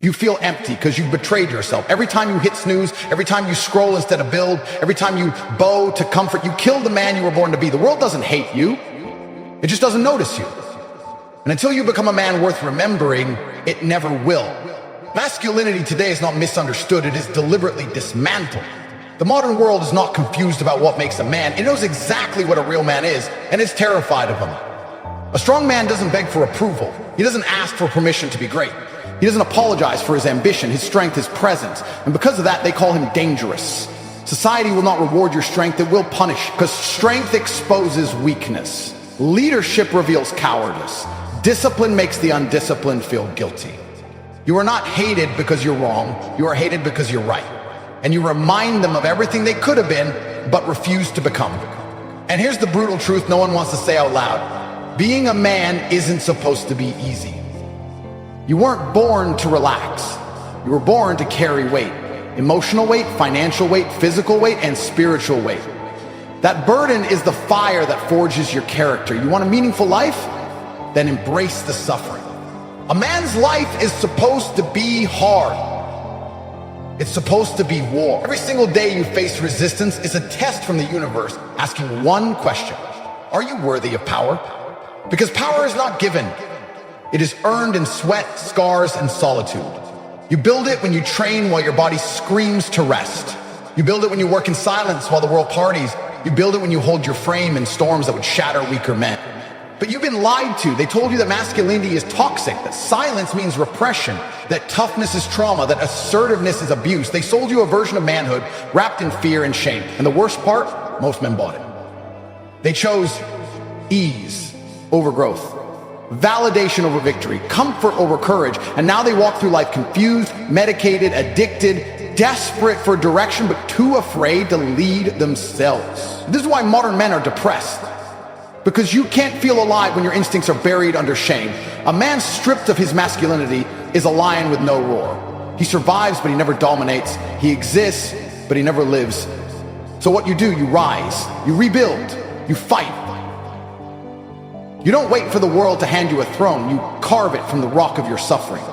You feel empty because you've betrayed yourself. Every time you hit snooze, every time you scroll instead of build, every time you bow to comfort, you kill the man you were born to be. The world doesn't hate you. It just doesn't notice you. And until you become a man worth remembering, it never will. Masculinity today is not misunderstood. It is deliberately dismantled. The modern world is not confused about what makes a man. It knows exactly what a real man is and is terrified of him. A strong man doesn't beg for approval. He doesn't ask for permission to be great. He doesn't apologize for his ambition, his strength, his presence. And because of that, they call him dangerous. Society will not reward your strength, it will punish, because strength exposes weakness. Leadership reveals cowardice. Discipline makes the undisciplined feel guilty. You are not hated because you're wrong, you are hated because you're right. And you remind them of everything they could have been, but refuse to become. And here's the brutal truth no one wants to say out loud. Being a man isn't supposed to be easy. You weren't born to relax. You were born to carry weight. Emotional weight, financial weight, physical weight, and spiritual weight. That burden is the fire that forges your character. You want a meaningful life? Then embrace the suffering. A man's life is supposed to be hard. It's supposed to be war. Every single day you face resistance is a test from the universe asking one question. Are you worthy of power? Because power is not given. It is earned in sweat, scars, and solitude. You build it when you train while your body screams to rest. You build it when you work in silence while the world parties. You build it when you hold your frame in storms that would shatter weaker men. But you've been lied to. They told you that masculinity is toxic, that silence means repression, that toughness is trauma, that assertiveness is abuse. They sold you a version of manhood wrapped in fear and shame. And the worst part, most men bought it. They chose ease over growth, validation over victory, comfort over courage, and now they walk through life confused, medicated, addicted, desperate for direction, but too afraid to lead themselves. This is why modern men are depressed, because you can't feel alive when your instincts are buried under shame. A man stripped of his masculinity is a lion with no roar. He survives, but he never dominates. He exists, but he never lives. So what you do, you rise, you rebuild, you fight. You don't wait for the world to hand you a throne. You carve it from the rock of your suffering.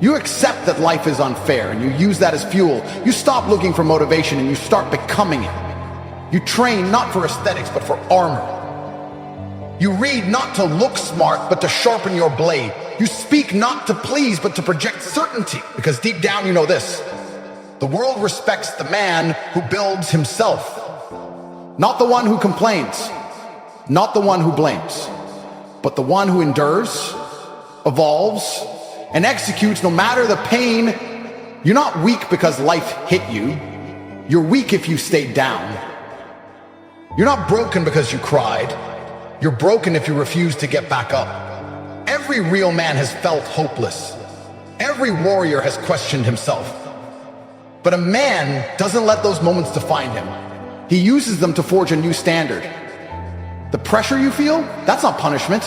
You accept that life is unfair and you use that as fuel. You stop looking for motivation and you start becoming it. You train not for aesthetics, but for armor. You read not to look smart, but to sharpen your blade. You speak not to please, but to project certainty. Because deep down you know this. The world respects the man who builds himself. Not the one who complains. Not the one who blames, but the one who endures, evolves, and executes no matter the pain. You're not weak because life hit you. You're weak if you stayed down. You're not broken because you cried. You're broken if you refuse to get back up. Every real man has felt hopeless. Every warrior has questioned himself. But a man doesn't let those moments define him. He uses them to forge a new standard. The pressure you feel, that's not punishment.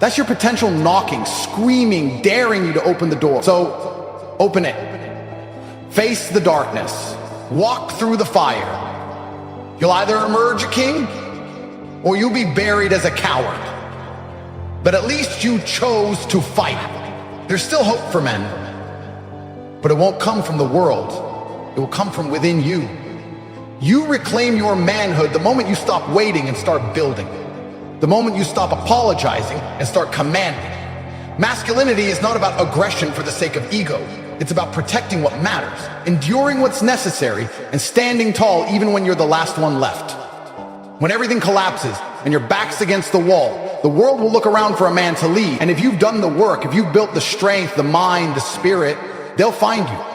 That's your potential knocking, screaming, daring you to open the door. So, open it. Face the darkness. Walk through the fire. You'll either emerge a king, or you'll be buried as a coward. But at least you chose to fight. There's still hope for men. But it won't come from the world. It will come from within you. You reclaim your manhood the moment you stop waiting and start building. The moment you stop apologizing and start commanding. Masculinity is not about aggression for the sake of ego. It's about protecting what matters, enduring what's necessary, and standing tall even when you're the last one left. When everything collapses and your back's against the wall, the world will look around for a man to lead. And if you've done the work, if you've built the strength, the mind, the spirit, they'll find you.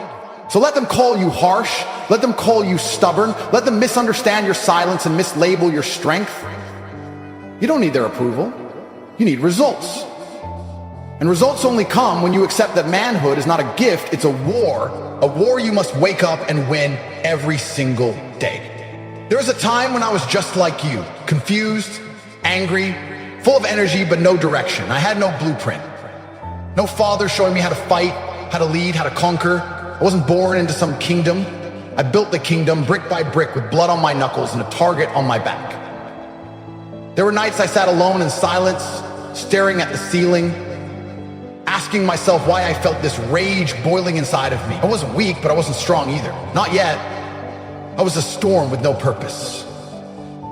So let them call you harsh, let them call you stubborn, let them misunderstand your silence and mislabel your strength. You don't need their approval, you need results. And results only come when you accept that manhood is not a gift, it's a war you must wake up and win every single day. There was a time when I was just like you, confused, angry, full of energy but no direction. I had no blueprint. No father showing me how to fight, how to lead, how to conquer. I wasn't born into some kingdom. I built the kingdom brick by brick with blood on my knuckles and a target on my back. There were nights I sat alone in silence, staring at the ceiling, asking asking myself why I felt this rage boiling inside of me. I wasn't weak, but I wasn't strong either. Not yet. I was a storm with no purpose.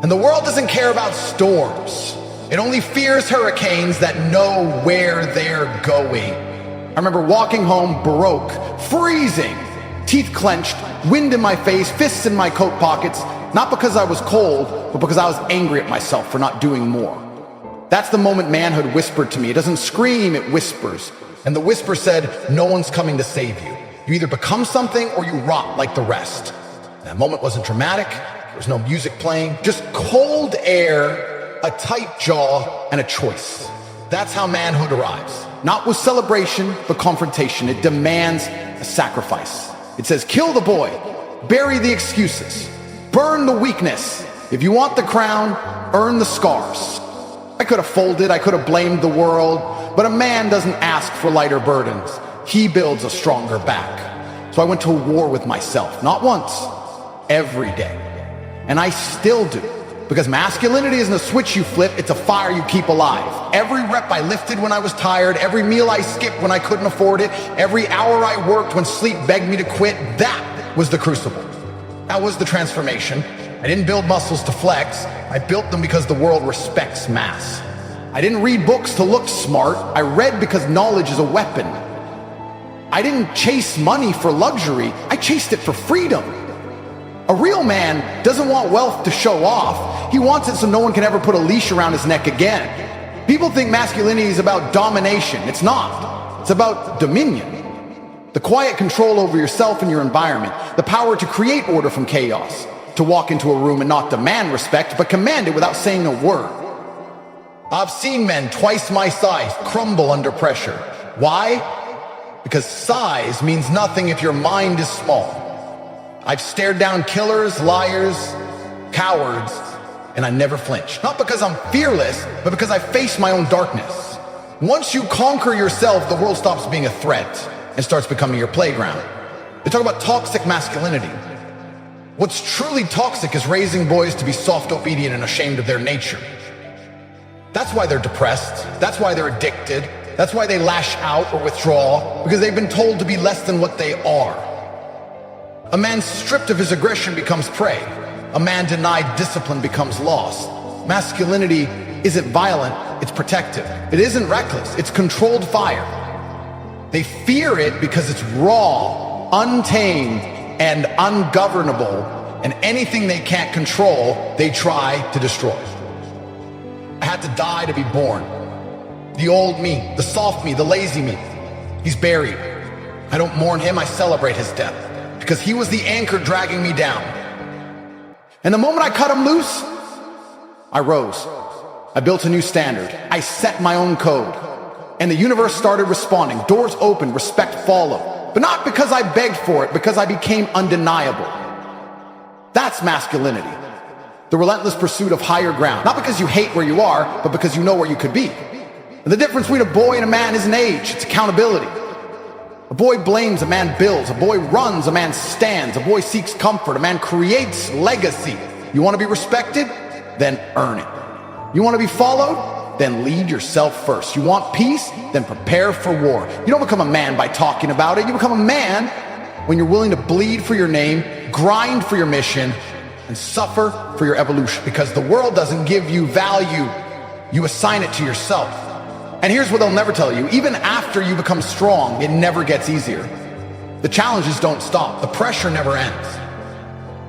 And the world doesn't care about storms. It only fears hurricanes that know where they're going. I remember walking home broke, freezing, teeth clenched, wind in my face, fists in my coat pockets, not because I was cold, but because I was angry at myself for not doing more. That's the moment manhood whispered to me. It doesn't scream, it whispers. And the whisper said, no one's coming to save you. You either become something or you rot like the rest. That moment wasn't dramatic. There was no music playing, just cold air, a tight jaw, and a choice. That's how manhood arrives. Not with celebration, but confrontation. It demands a sacrifice. It says, kill the boy, bury the excuses, burn the weakness. If you want the crown, earn the scars. I could have folded, I could have blamed the world, but a man doesn't ask for lighter burdens. He builds a stronger back. So I went to war with myself, not once, every day. And I still do. Because masculinity isn't a switch you flip, it's a fire you keep alive. Every rep I lifted when I was tired, every meal I skipped when I couldn't afford it, every hour I worked when sleep begged me to quit, that was the crucible. That was the transformation. I didn't build muscles to flex, I built them because the world respects mass. I didn't read books to look smart, I read because knowledge is a weapon. I didn't chase money for luxury, I chased it for freedom. A real man doesn't want wealth to show off. He wants it so no one can ever put a leash around his neck again. People think masculinity is about domination. It's not. It's about dominion. The quiet control over yourself and your environment. The power to create order from chaos. To walk into a room and not demand respect, but command it without saying a word. I've seen men twice my size crumble under pressure. Why? Because size means nothing if your mind is small. I've stared down killers, liars, cowards, and I never flinch. Not because I'm fearless, but because I face my own darkness. Once you conquer yourself, the world stops being a threat and starts becoming your playground. They talk about toxic masculinity. What's truly toxic is raising boys to be soft, obedient, and ashamed of their nature. That's why they're depressed. That's why they're addicted. That's why they lash out or withdraw, because they've been told to be less than what they are. A man stripped of his aggression becomes prey. A man denied discipline becomes lost. Masculinity isn't violent, it's protective. It isn't reckless, it's controlled fire. They fear it because it's raw, untamed, and ungovernable, and anything they can't control, they try to destroy. I had to die to be born. The old me, the soft me, the lazy me, he's buried. I don't mourn him, I celebrate his death. Because he was the anchor dragging me down. And the moment I cut him loose, I rose. I built a new standard. I set my own code. And the universe started responding. Doors opened, respect followed. But not because I begged for it, because I became undeniable. That's masculinity. The relentless pursuit of higher ground. Not because you hate where you are, but because you know where you could be. And the difference between a boy and a man isn't age, it's accountability. A boy blames, a man builds. A boy runs, a man stands. A boy seeks comfort, a man creates legacy. You want to be respected? Then earn it. You want to be followed? Then lead yourself first. You want peace? Then prepare for war. You don't become a man by talking about it. You become a man when you're willing to bleed for your name, grind for your mission, and suffer for your evolution. Because the world doesn't give you value. You assign it to yourself. And here's what they'll never tell you. Even after you become strong, it never gets easier. The challenges don't stop. The pressure never ends.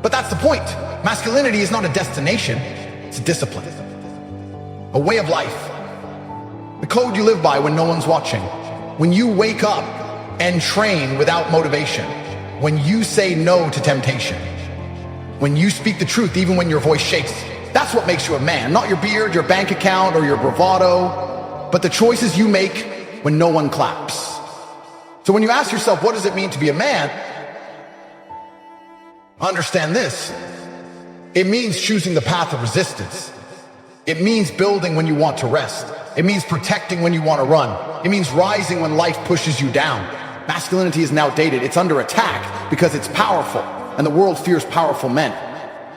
But that's the point. Masculinity is not a destination. It's a discipline. A way of life. The code you live by when no one's watching. When you wake up and train without motivation. When you say no to temptation. When you speak the truth even when your voice shakes. That's what makes you a man. Not your beard, your bank account, or your bravado. But the choices you make when no one claps. So when you ask yourself, what does it mean to be a man? Understand this. It means choosing the path of resistance. It means building when you want to rest. It means protecting when you want to run. It means rising when life pushes you down. Masculinity is now outdated. It's under attack because it's powerful, and the world fears powerful men.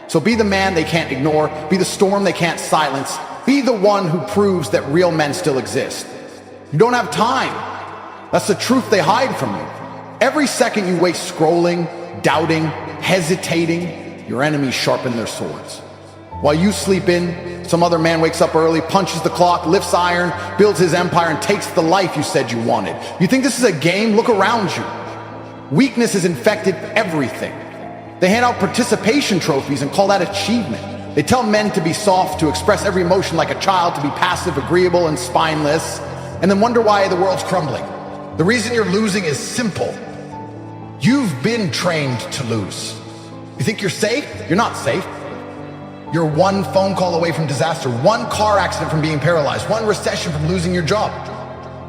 So be the man they can't ignore. Be the storm they can't silence. Be the one who proves that real men still exist. You don't have time. That's the truth they hide from you. Every second you waste scrolling, doubting, hesitating, your enemies sharpen their swords. While you sleep in, some other man wakes up early, punches the clock, lifts iron, builds his empire, and takes the life you said you wanted. You think this is a game? Look around you. Weakness has infected everything. They hand out participation trophies and call that achievement. They tell men to be soft, to express every emotion like a child, to be passive, agreeable, and spineless, and then wonder why the world's crumbling. The reason you're losing is simple. You've been trained to lose. You think you're safe? You're not safe. You're one phone call away from disaster, one car accident from being paralyzed, one recession from losing your job,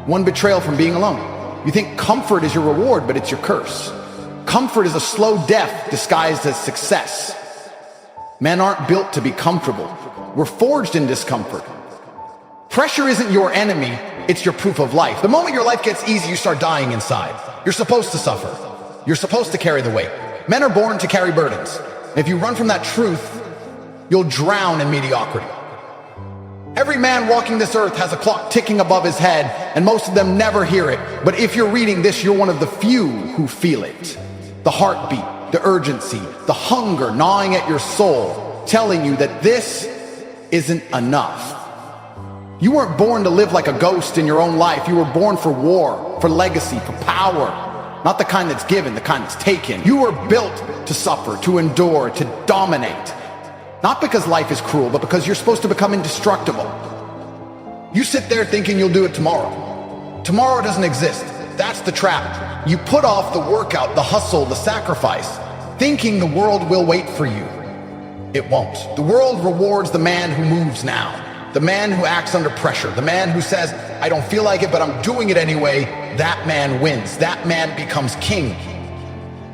one betrayal from being alone. You think comfort is your reward, but it's your curse. Comfort is a slow death disguised as success. Men aren't built to be comfortable. We're forged in discomfort. Pressure isn't your enemy, it's your proof of life. The moment your life gets easy, you start dying inside. You're supposed to suffer. You're supposed to carry the weight. Men are born to carry burdens. If you run from that truth, you'll drown in mediocrity. Every man walking this earth has a clock ticking above his head, and most of them never hear it. But if you're reading this, you're one of the few who feel it. The heartbeat, the urgency, the hunger gnawing at your soul, telling you that this isn't enough. You weren't born to live like a ghost in your own life. You were born for war, for legacy, for power. Not the kind that's given, the kind that's taken. You were built to suffer, to endure, to dominate. Not because life is cruel, but because you're supposed to become indestructible. You sit there thinking you'll do it tomorrow. Tomorrow doesn't exist. That's the trap. You put off the workout, the hustle, the sacrifice, thinking the world will wait for you. It won't. The world rewards the man who moves now. The man who acts under pressure. The man who says, I don't feel like it, but I'm doing it anyway. That man wins. That man becomes king.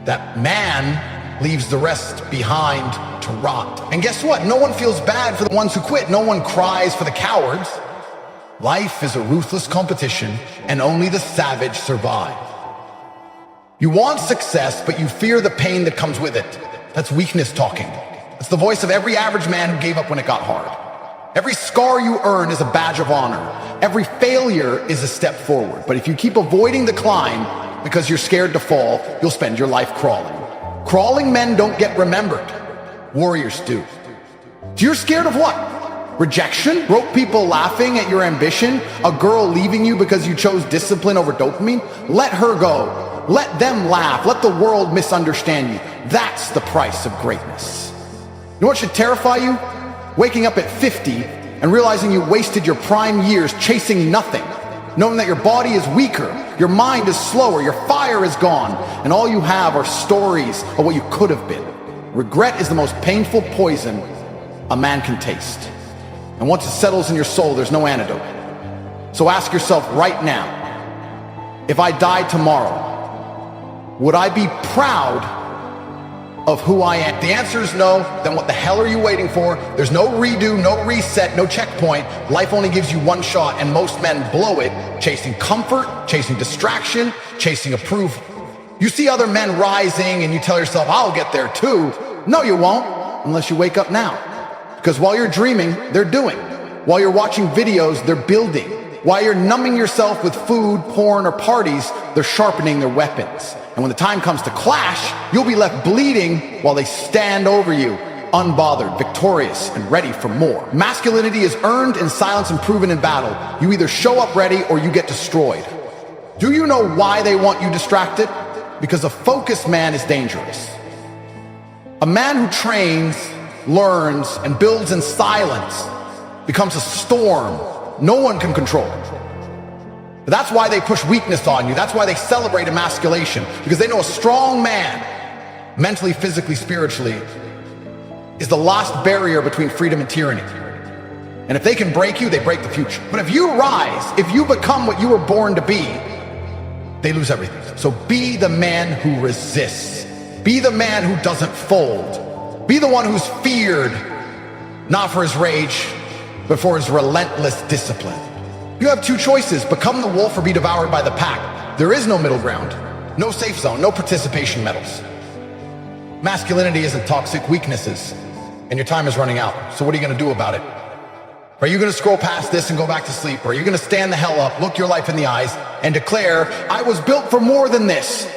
That man leaves the rest behind to rot. And guess what? No one feels bad for the ones who quit. No one cries for the cowards. Life is a ruthless competition, and only the savage survive. You want success, but you fear the pain that comes with it. That's weakness talking. It's the voice of every average man who gave up when it got hard. Every scar you earn is a badge of honor. Every failure is a step forward. But if you keep avoiding the climb because you're scared to fall, you'll spend your life crawling. Crawling men don't get remembered. Warriors do. So you're scared of what? Rejection? Broke people laughing at your ambition? A girl leaving you because you chose discipline over dopamine? Let her go. Let them laugh. Let the world misunderstand you. That's the price of greatness. You know what should terrify you? Waking up at 50 and realizing you wasted your prime years chasing nothing. Knowing that your body is weaker, your mind is slower, your fire is gone, and all you have are stories of what you could have been. Regret is the most painful poison a man can taste. And once it settles in your soul, there's no antidote. So ask yourself right now, if I died tomorrow, would I be proud of who I am? The answer is no. Then what the hell are you waiting for? There's no redo, no reset, no checkpoint. Life only gives you one shot, and most men blow it chasing comfort, chasing distraction, chasing approval. You see other men rising and you tell yourself, I'll get there too. No, you won't, unless you wake up now. Because while you're dreaming, they're doing. While you're watching videos, they're building. While you're numbing yourself with food, porn, or parties, they're sharpening their weapons. And when the time comes to clash, you'll be left bleeding while they stand over you, unbothered, victorious, and ready for more. Masculinity is earned in silence and proven in battle. You either show up ready or you get destroyed. Do you know why they want you distracted? Because a focused man is dangerous. A man who trains, learns, and builds in silence becomes a storm no one can control. That's why they push weakness on you. That's why they celebrate emasculation, because they know a strong man, mentally, physically, spiritually, is the last barrier between freedom and tyranny. And if they can break you, they break the future. But if you rise, if you become what you were born to be, they lose everything. So be the man who resists. Be the man who doesn't fold. Be the one who's feared, not for his rage, but for his relentless discipline. You have two choices: become the wolf or be devoured by the pack. There is no middle ground, no safe zone, no participation medals. Masculinity isn't toxic weaknesses, and your time is running out. So what are you going to do about it? Are you going to scroll past this and go back to sleep? Or are you going to stand the hell up, look your life in the eyes, and declare, I was built for more than this.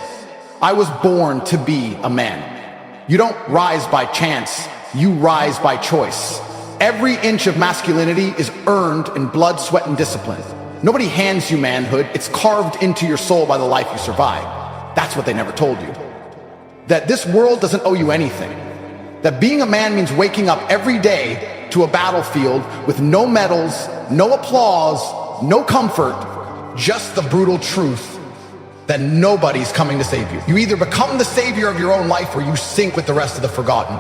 I was born to be a man. You don't rise by chance, you rise by choice. Every inch of masculinity is earned in blood, sweat, and discipline. Nobody hands you manhood, it's carved into your soul by the life you survive. That's what they never told you. That this world doesn't owe you anything. That being a man means waking up every day to a battlefield with no medals, no applause, no comfort, just the brutal truth that nobody's coming to save you. You either become the savior of your own life or you sink with the rest of the forgotten.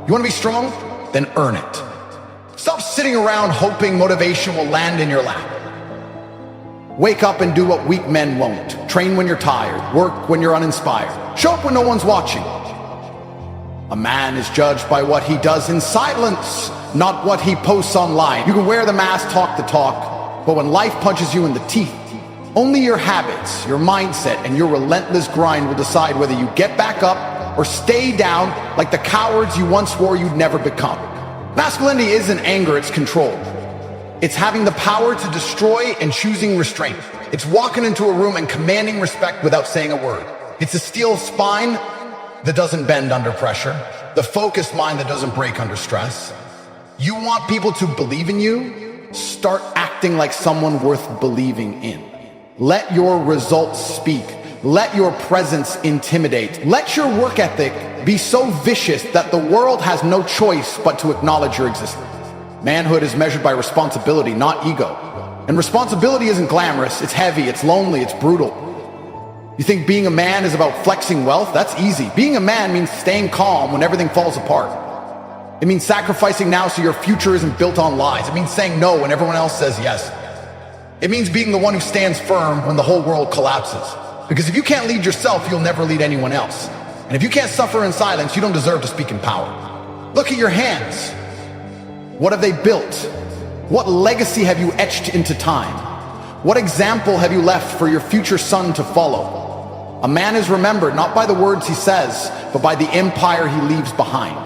You want to be strong? Then earn it. Stop sitting around hoping motivation will land in your lap. Wake up and do what weak men won't. Train when you're tired. Work when you're uninspired. Show up when no one's watching. A man is judged by what he does in silence, not what he posts online. You can wear the mask, talk the talk, but when life punches you in the teeth, only your habits, your mindset, and your relentless grind will decide whether you get back up or stay down like the cowards you once swore you'd never become. Masculinity isn't anger, it's control. It's having the power to destroy and choosing restraint. It's walking into a room and commanding respect without saying a word. It's a steel spine that doesn't bend under pressure, the focused mind that doesn't break under stress. You want people to believe in you? Start acting like someone worth believing in. Let your results speak. Let your presence intimidate. Let your work ethic be so vicious that the world has no choice but to acknowledge your existence. Manhood is measured by responsibility, not ego. And responsibility isn't glamorous, it's heavy, it's lonely, it's brutal. You think being a man is about flexing wealth? That's easy. Being a man means staying calm when everything falls apart. It means sacrificing now so your future isn't built on lies. It means saying no when everyone else says yes. It means being the one who stands firm when the whole world collapses. Because if you can't lead yourself, you'll never lead anyone else. And if you can't suffer in silence, you don't deserve to speak in power. Look at your hands. What have they built? What legacy have you etched into time? What example have you left for your future son to follow? A man is remembered not by the words he says, but by the empire he leaves behind.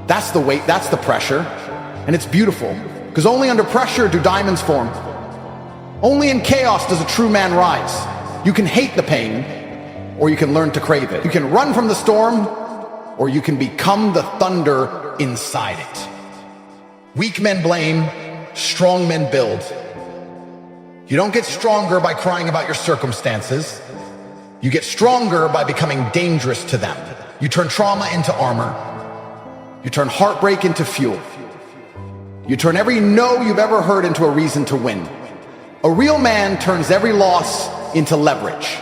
That's the weight, that's the pressure. And it's beautiful, because only under pressure do diamonds form. Only in chaos does a true man rise. You can hate the pain, or you can learn to crave it. You can run from the storm, or you can become the thunder inside it. Weak men blame, strong men build. You don't get stronger by crying about your circumstances. You get stronger by becoming dangerous to them. You turn trauma into armor. You turn heartbreak into fuel. You turn every no you've ever heard into a reason to win. A real man turns every loss into leverage.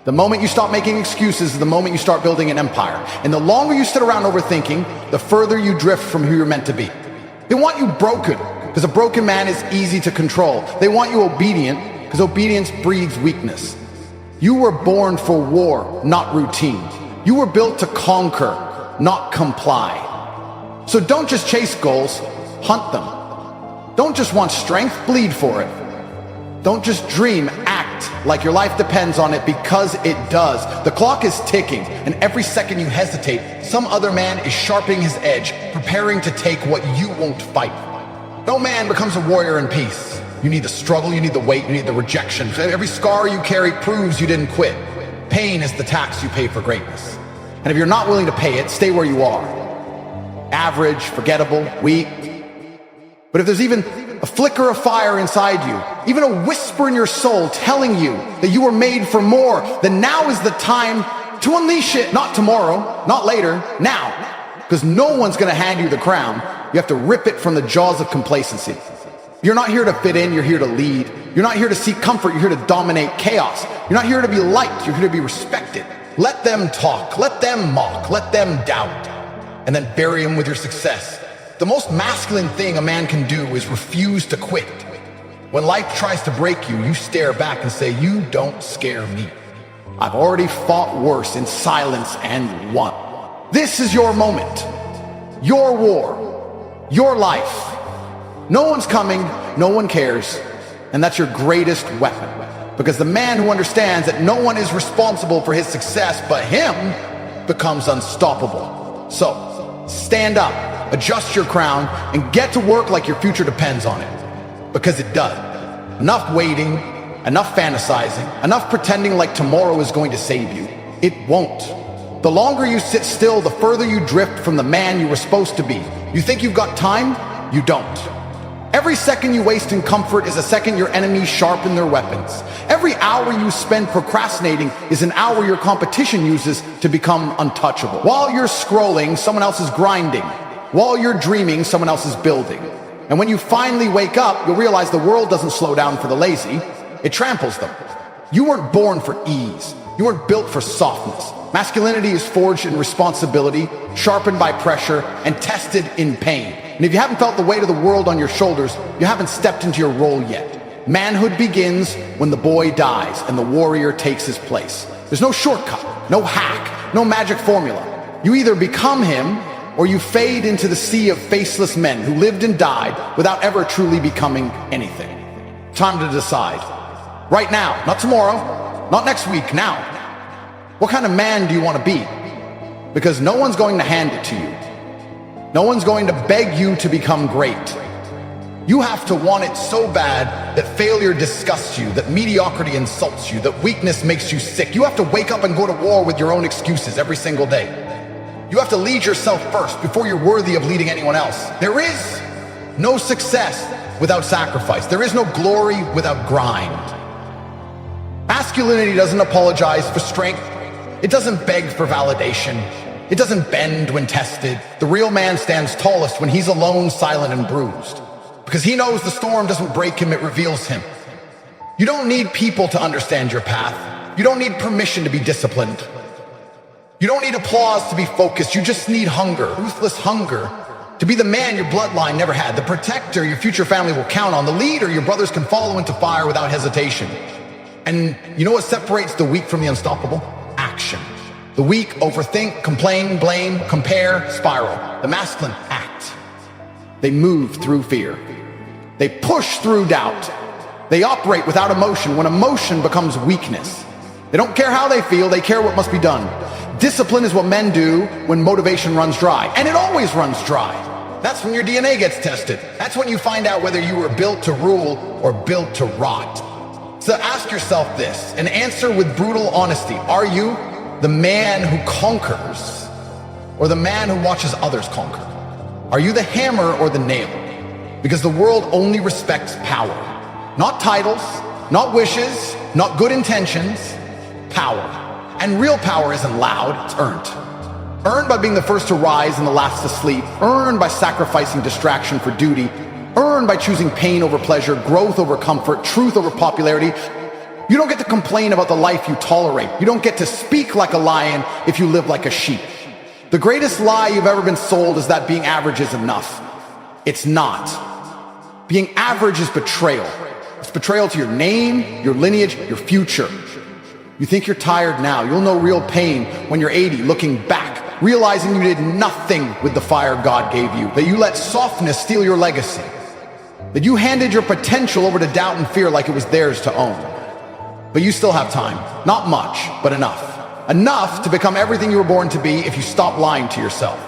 The moment you stop making excuses is the moment you start building an empire. And the longer you sit around overthinking, the further you drift from who you're meant to be. They want you broken, because a broken man is easy to control. They want you obedient, because obedience breeds weakness. You were born for war, not routine. You were built to conquer, not comply. So don't just chase goals, hunt them. Don't just want strength, bleed for it. Don't just dream, act like your life depends on it, because it does. The clock is ticking, and every second you hesitate, some other man is sharpening his edge, preparing to take what you won't fight. No man becomes a warrior in peace. You need the struggle, you need the weight, you need the rejection. Every scar you carry proves you didn't quit. Pain is the tax you pay for greatness. And if you're not willing to pay it, stay where you are. Average, forgettable, weak. But if there's even a flicker of fire inside you, even a whisper in your soul telling you that you were made for more, then now is the time to unleash it. Not tomorrow, not later, now. Because no one's gonna hand you the crown. You have to rip it from the jaws of complacency. You're not here to fit in, you're here to lead. You're not here to seek comfort, you're here to dominate chaos. You're not here to be liked, you're here to be respected. Let them talk, let them mock, let them doubt, and then bury them with your success. The most masculine thing a man can do is refuse to quit. When life tries to break you, you stare back and say, you don't scare me. I've already fought worse in silence and won. This is your moment, your war, your life. No one's coming, no one cares, and that's your greatest weapon. Because the man who understands that no one is responsible for his success but him becomes unstoppable. So, stand up. adjust your crown, and get to work like your future depends on it. Because it does. Enough waiting, enough fantasizing, enough pretending like tomorrow is going to save you. It won't. The longer you sit still, the further you drift from the man you were supposed to be. You think you've got time? You don't. Every second you waste in comfort is a second your enemies sharpen their weapons. Every hour you spend procrastinating is an hour your competition uses to become untouchable. While you're scrolling, someone else is grinding. While you're dreaming, someone else is building. And when you finally wake up, you'll realize the world doesn't slow down for the lazy. It tramples them. You weren't born for ease. You weren't built for softness. Masculinity is forged in responsibility, sharpened by pressure, and tested in pain. And if you haven't felt the weight of the world on your shoulders, you haven't stepped into your role yet. Manhood begins when the boy dies and the warrior takes his place. There's no shortcut, no hack, no magic formula. You either become him or you fade into the sea of faceless men who lived and died without ever truly becoming anything. Time to decide. Right now, not tomorrow, not next week, now. What kind of man do you want to be? Because no one's going to hand it to you. No one's going to beg you to become great. You have to want it so bad that failure disgusts you, that mediocrity insults you, that weakness makes you sick. You have to wake up and go to war with your own excuses every single day. You have to lead yourself first before you're worthy of leading anyone else. There is no success without sacrifice. There is no glory without grind. Masculinity doesn't apologize for strength. It doesn't beg for validation. It doesn't bend when tested. The real man stands tallest when he's alone, silent, and bruised. Because he knows the storm doesn't break him, it reveals him. You don't need people to understand your path. You don't need permission to be disciplined. You don't need applause to be focused. You just need hunger, ruthless hunger, to be the man your bloodline never had, the protector your future family will count on, the leader your brothers can follow into fire without hesitation. And you know what separates the weak from the unstoppable? Action. The weak overthink, complain, blame, compare, spiral. The masculine act. They move through fear. They push through doubt. They operate without emotion when emotion becomes weakness. They don't care how they feel, they care what must be done. Discipline is what men do when motivation runs dry. And it always runs dry. That's when your DNA gets tested. That's when you find out whether you were built to rule or built to rot. So ask yourself this and answer with brutal honesty. Are you the man who conquers or the man who watches others conquer? Are you the hammer or the nail? Because the world only respects power. Not titles, not wishes, not good intentions, power. And real power isn't loud, it's earned. Earned by being the first to rise and the last to sleep. Earned by sacrificing distraction for duty. Earned by choosing pain over pleasure, growth over comfort, truth over popularity. You don't get to complain about the life you tolerate. You don't get to speak like a lion if you live like a sheep. The greatest lie you've ever been sold is that being average is enough. It's not. Being average is betrayal. It's betrayal to your name, your lineage, your future. You think you're tired now. You'll know real pain when you're 80, looking back, realizing you did nothing with the fire God gave you, that you let softness steal your legacy, that you handed your potential over to doubt and fear like it was theirs to own. But you still have time. Not much, but enough. Enough to become everything you were born to be if you stop lying to yourself.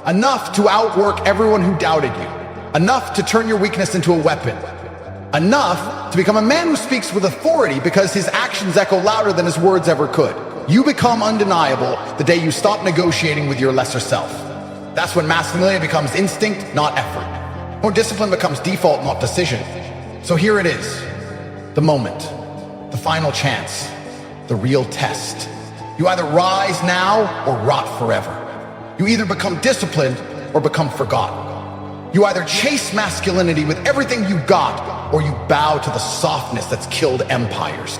Enough to outwork everyone who doubted you. Enough to turn your weakness into a weapon. Enough to become a man who speaks with authority because his actions echo louder than his words ever could. You become undeniable the day you stop negotiating with your lesser self. That's when masculinity becomes instinct, not effort. Or discipline becomes default, not decision. So here it is. The moment. The final chance. The real test. You either rise now or rot forever. You either become disciplined or become forgotten. You either chase masculinity with everything you got or you bow to the softness that's killed empires.